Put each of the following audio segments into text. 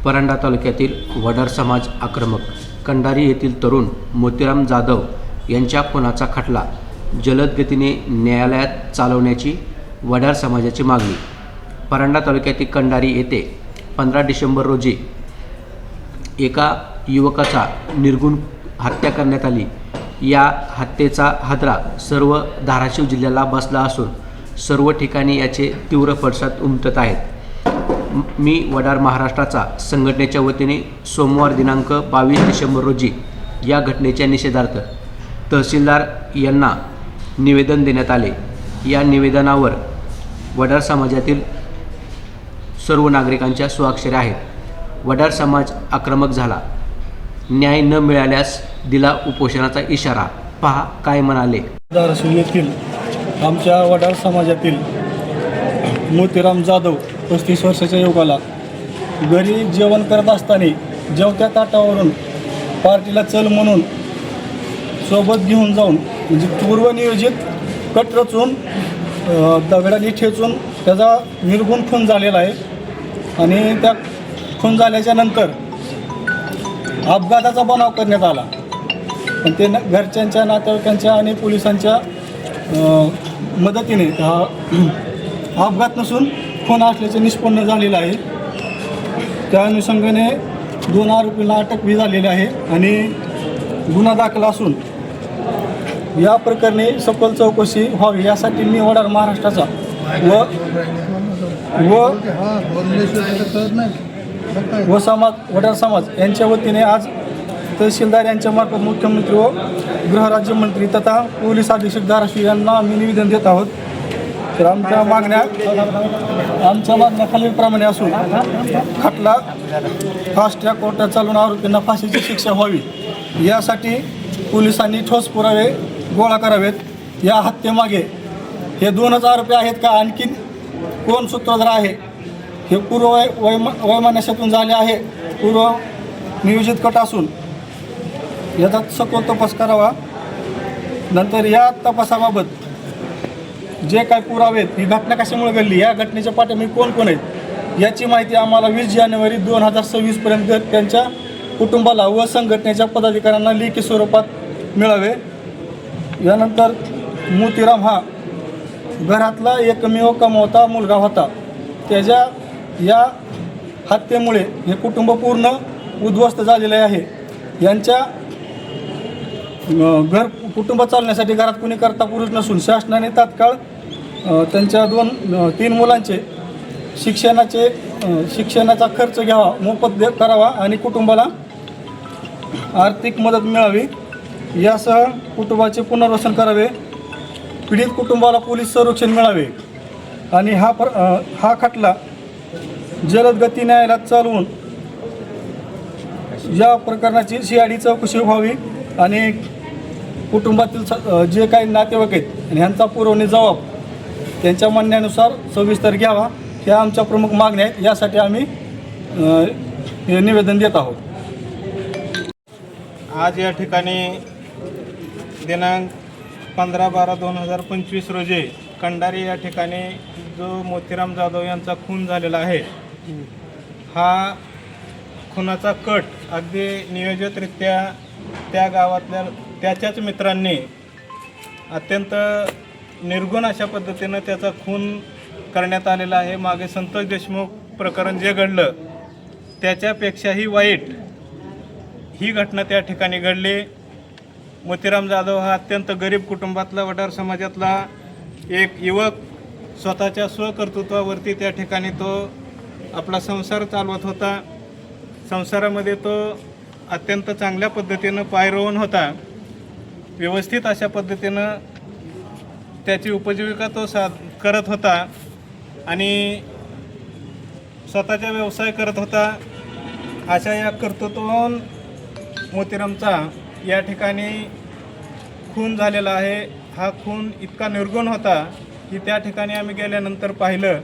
परंडा तालुक्यातील वडार समाज आक्रमक कंडारी येथील तरुण मोतीराम जाधव यांच्या खुनाचा खटला जलद गतीने न्यायालयात चालवण्याची वडार समाजाची मागणी. परंडा तालुक्यातील कंडारी येथे 15 डिसेंबर रोजी एका युवकाचा निर्घृण हत्या करण्यात आली. या हत्येचा हादरा सर्व धाराशिव जिल्ह्याला बसला असून सर्व ठिकाणी याचे तीव्र पडसाद उमटत आहेत. मी वडार महाराष्ट्राचा संघटनेच्या वतीने सोमवार दिनांक 22 डिसेंबर रोजी या घटनेच्या निषेधार्थ तहसीलदार यांना निवेदन देण्यात आले. या निवेदनावर वडार समाजातील सर्व नागरिकांच्या स्वाक्षऱ्या आहेत. वडार समाज आक्रमक झाला, न्याय न मिळाल्यास दिला उपोषणाचा इशारा. पहा काय म्हणाले. धाराशिव येथील आमच्या वडार समाजातील मोतीराम जाधव 35 वर्षाच्या युवकाला घरी जेवण करत असताना जेवत्या ताटावरून पार्टीला चल म्हणून सोबत घेऊन जाऊन म्हणजे पूर्वनियोजित कट रचून दगडाने ठेचून त्याचा निर्घृण खून झालेला आहे. आणि त्या खून झाल्याच्या नंतर अपघाताचा बनाव करण्यात आला, पण ते घरच्यांच्या, नातेवाईकांच्या आणि पोलिसांच्या मदतीने हा अपघात नसून खून असल्याचे निष्पन्न झालेलं आहे. त्या अनुषंगाने 2 आरोपींना अटकही झालेली आहे आणि गुन्हा दाखल असून या प्रकरणी सखोल चौकशी व्हावी यासाठी मी वडार महाराष्ट्राचा व वडार समाज यांच्या वतीने आज तहसीलदार यांच्यामार्फत मुख्यमंत्री व गृहराज्यमंत्री तथा पोलीस अधीक्षक धाराशिव यांना आम्ही निवेदन देत आहोत. तर आमच्या मागण्या खालीलप्रमाणे असून खटला फास्ट ट्रॅक कोर्टात चालून आरोपींना फाशीची शिक्षा व्हावी यासाठी पोलिसांनी ठोस पुरावे गोळा करावेत. या हत्येमागे हे 2च आरोपी आहेत का आणखी कोण सूत्रधार आहे हे पूर्व वैमनस्यातून झाले आहे. पूर्व नियोजित कट असून याचा सखोल तपास करावा. नंतर या तपासाबाबत जे काय पुरावे आहेत, ही घटना कशामुळे घडली, या घटनेच्या पाठीमागे कोण आहेत याची माहिती आम्हाला 20 जानेवारी 2026पर्यंत त्यांच्या कुटुंबाला व संघटनेच्या पदाधिकाऱ्यांना लेखी स्वरूपात मिळावे. यानंतर मोतीराम हा घरातला एकमेव कमवता मुलगा होता. त्याच्या या हत्येमुळे हे कुटुंब पूर्ण उद्ध्वस्त झालेले आहे. यांच्या कुटुंब चालण्यासाठी घरात कुणी करता पुरुष नसून शासनाने तात्काळ त्यांच्या 2-3 मुलांचे शिक्षणाचा खर्च घ्यावा, मोफत करावा आणि कुटुंबाला आर्थिक मदत मिळावी. यासह कुटुंबाचे पुनर्वसन करावे. पीडित कुटुंबाला पोलीस संरक्षण मिळावे आणि हा खटला जलद गती न्यायालयात चालवून या प्रकरणाची CID चौकशी व्हावी आणि कुटुंबातील जे काही नातेवाईक आहेत आणि ह्यांचा पुरवणी जबाब त्यांच्या म्हणण्यानुसार सविस्तर घ्यावा. ह्या आमच्या प्रमुख मागण्या आहेत. यासाठी आम्ही हे निवेदन देत आहोत. आज या ठिकाणी दिनांक 15/12/2025 रोजी कंडारी या ठिकाणी जो मोतीराम जाधव यांचा खून झालेला आहे, हा खुनाचा कट अगदी नियोजितरित्या त्या गावातल्या त्याच्याच मित्रांनी अत्यंत निर्घृण अशा पद्धतीनं त्याचा खून करण्यात आलेला आहे. मागे संतोष देशमुख प्रकरण जे घडलं त्याच्यापेक्षाही वाईट ही घटना त्या ठिकाणी घडली. मोतीराम जाधव हा अत्यंत गरीब कुटुंबातला वडार समाजातला एक युवक स्वतःच्या स्वकर्तृत्वावरती त्या ठिकाणी तो आपला संसार चालवत होता. संसारामध्ये तो अत्यंत चांगल्या पद्धतीनं पायरोवून होता. व्यवस्थित अशा पद्धतीनं त्याची उपजीविका तो करत होता आणि स्वतःचा व्यवसाय करत होता. अशा या कर्तृत्वान मोतीरामचा या ठिकाणी खून झालेला आहे. हा खून इतका निर्घृण होता की त्या ठिकाणी आम्ही गेल्यानंतर पाहिलं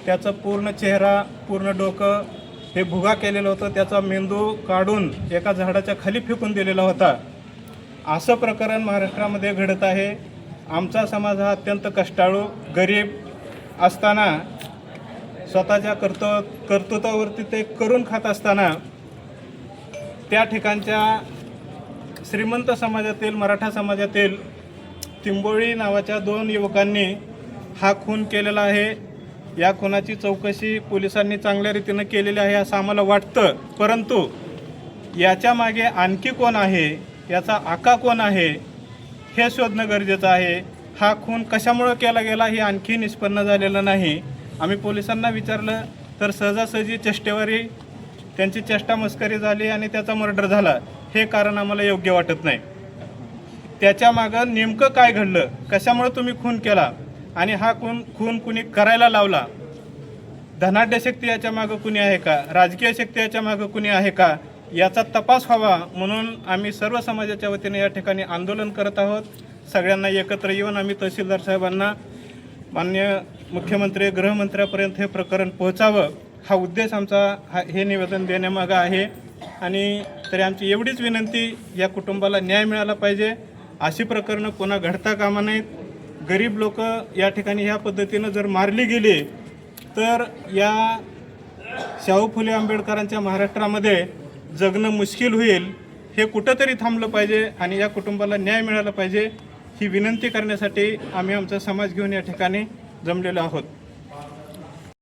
त्याचं पूर्ण चेहरा, पूर्ण डोकं हे भुगा केलेलं होतं. त्याचा मेंदू काढून एका झाडाच्या खाली फेकून दिलेला होता. असं प्रकरण महाराष्ट्रामध्ये घडत आहे. आमचा समाज हा अत्यंत कष्टाळू, गरीब असताना स्वतःच्या कर्तृत्वावरती ते करून खात असताना त्या ठिकाणच्या श्रीमंत समाजातील मराठा समाजातील तिंबोळी नावाच्या 2 युवकांनी हा खून केलेला आहे. या खुनाची चौकशी पोलिसांनी चांगल्या रीतीनं केलेली आहे असं आम्हाला वाटतं, परंतु याच्या मागे आणखी कोण आहे, याचा आका कोण आहे हे शोधणं गरजेचं आहे. हा खून कशामुळं केला गेला हे आणखी निष्पन्न झालेलं नाही. आम्ही पोलिसांना विचारलं तर सहजासहजी चेष्टेवारी त्यांची चेष्टा मस्करी झाली आणि त्याचा मर्डर झाला, हे कारण आम्हाला योग्य वाटत नाही. त्याच्या मागं नेमकं काय घडलं, कशामुळे तुम्ही खून केला आणि हा खून कुणी करायला लावला, धनाढ्य शक्ती याच्या मागं कुणी आहे का, राजकीय शक्ती याच्या मागं कुणी आहे का, याचा तपास व्हावा म्हणून आम्ही सर्व समाजाच्या वतीने या ठिकाणी आंदोलन करत आहोत. सगळ्यांना एकत्र येऊन आम्ही तहसीलदार साहेबांना, माननीय मुख्यमंत्री, गृहमंत्र्यापर्यंत हे प्रकरण पोहोचावं हा उद्देश आमचा हे निवेदन देण्यामागं आहे. आणि तरी आमची एवढीच विनंती, या कुटुंबाला न्याय मिळाला पाहिजे. अशी प्रकरणं पुन्हा घडता कामा नयेत. गरीब लोक या ठिकाणी ह्या पद्धतीनं जर मारली गेली तर या शाहू फुले आंबेडकरांच्या महाराष्ट्रामध्ये जगणं मुश्किल होईल. हे कुठंतरी थांबलं पाहिजे आणि या कुटुंबाला न्याय मिळाला पाहिजे ही विनंती करण्यासाठी आम्ही आमचा समाज घेऊन या ठिकाणी जमलेलो आहोत.